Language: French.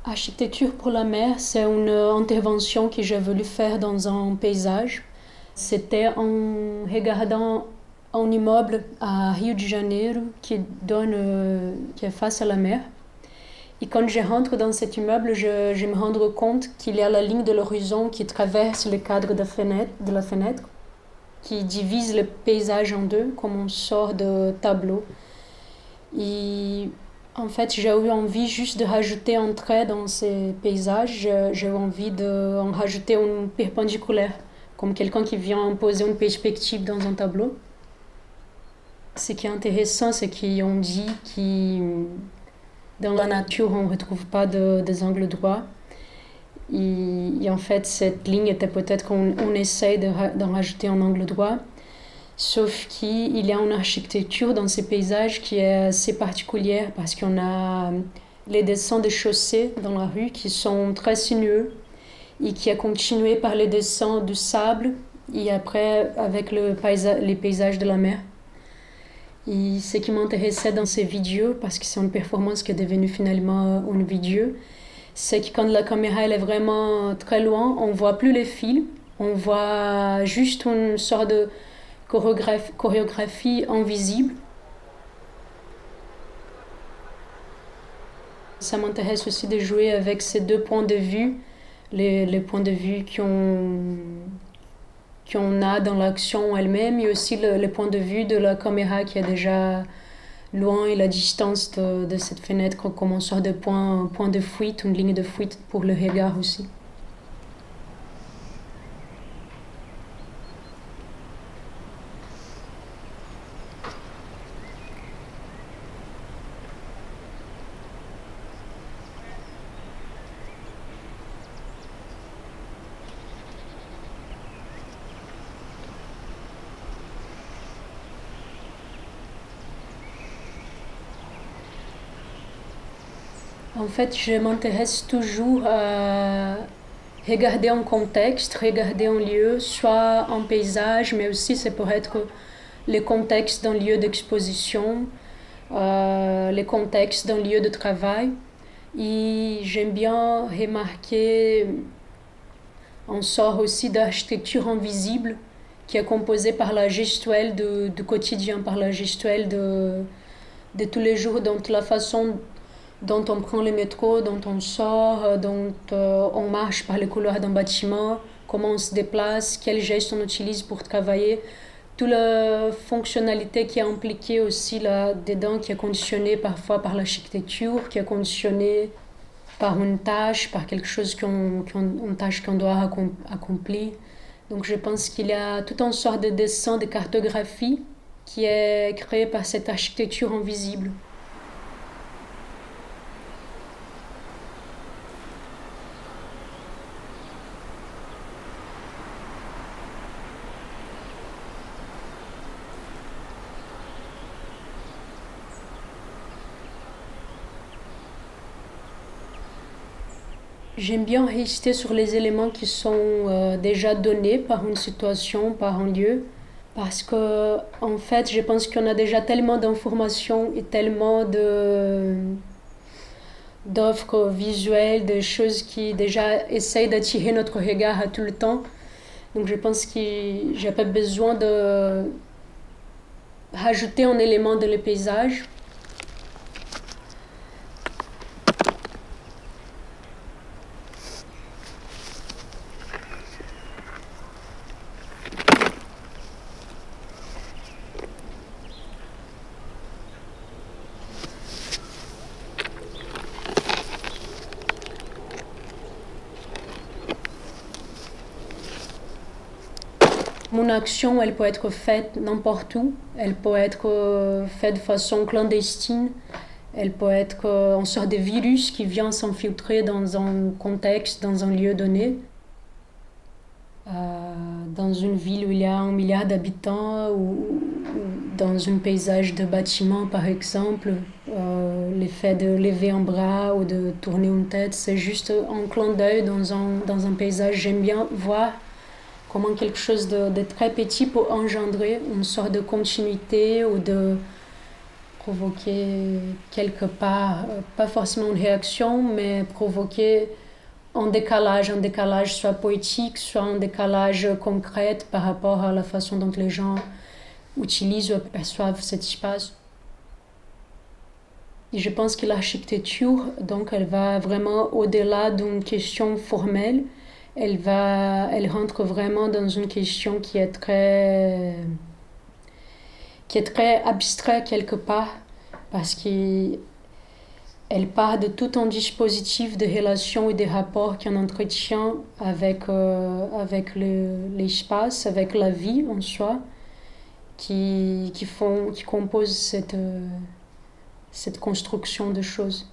Architecture pour la mer, c'est une intervention que j'ai voulu faire dans un paysage. C'était en regardant un immeuble à Rio de Janeiro qui est face à la mer. Et quand je rentre dans cet immeuble, je me rends compte qu'il y a la ligne de l'horizon qui traverse le cadre de la fenêtre, qui divise le paysage en deux comme une sorte de tableau. Et en fait, j'ai eu envie juste de rajouter un trait dans ces paysages. J'ai eu envie d'en rajouter un perpendiculaire, comme quelqu'un qui vient poser une perspective dans un tableau. Ce qui est intéressant, c'est qu'on dit que dans la nature, on ne retrouve pas des angles droits. Et en fait, cette ligne était peut-être qu'on essaye d'en rajouter un angle droit. Sauf qu'il y a une architecture dans ces paysages qui est assez particulière parce qu'on a les dessins de chaussées dans la rue qui sont très sinueux et qui a continué par les dessins du sable et après avec les paysages de la mer. Et ce qui m'intéressait dans ces vidéos, parce que c'est une performance qui est devenue finalement une vidéo, c'est que quand la caméra elle est vraiment très loin, on ne voit plus les fils, on voit juste une sorte de chorégraphie invisible. Ça m'intéresse aussi de jouer avec ces deux points de vue, les points de vue qu'on a dans l'action elle-même et aussi le point de vue de la caméra qui est déjà loin et la distance de cette fenêtre comme une sorte de point de fuite, une ligne de fuite pour le regard aussi. En fait, je m'intéresse toujours à regarder un contexte, regarder un lieu, soit un paysage, mais aussi ça peut être le contexte d'un lieu d'exposition, le contexte d'un lieu de travail. Et j'aime bien remarquer une sorte aussi d'architecture invisible qui est composée par la gestuelle du quotidien, par la gestuelle de tous les jours, dans la façon dont on prend le métro, dont on sort, dont on marche par les couloirs d'un bâtiment, comment on se déplace, quels gestes on utilise pour travailler. Toute la fonctionnalité qui est impliquée aussi là-dedans, qui est conditionnée parfois par l'architecture, qui est conditionnée par une tâche, par quelque chose une tâche qu'on doit accomplir. Donc je pense qu'il y a toute une sorte de dessin, de cartographie qui est créée par cette architecture invisible. J'aime bien rester sur les éléments qui sont déjà donnés par une situation, par un lieu, parce que en fait, je pense qu'on a déjà tellement d'informations et tellement d'offres visuelles, de choses qui déjà essayent d'attirer notre regard à tout le temps. Donc je pense que j'ai pas besoin de rajouter un élément dans le paysage. Mon action, elle peut être faite n'importe où. Elle peut être faite de façon clandestine. Elle peut être une sorte de virus qui vient s'infiltrer dans un contexte, dans un lieu donné. Dans une ville où il y a 1 milliard d'habitants ou dans un paysage de bâtiments, par exemple, l'effet de lever un bras ou de tourner une tête, c'est juste un clin d'œil dans un paysage. J'aime bien voir comment quelque chose de très petit peut engendrer une sorte de continuité ou de provoquer quelque part, pas forcément une réaction, mais provoquer un décalage soit poétique, soit un décalage concret par rapport à la façon dont les gens utilisent ou perçoivent cet espace. Et je pense que l'architecture, donc, elle va vraiment au-delà d'une question formelle. Elle rentre vraiment dans une question qui est très abstraite quelque part, parce qu'elle part de tout un dispositif de relations et de rapports qu'on entretient avec l'espace, avec la vie en soi, qui composent cette construction de choses.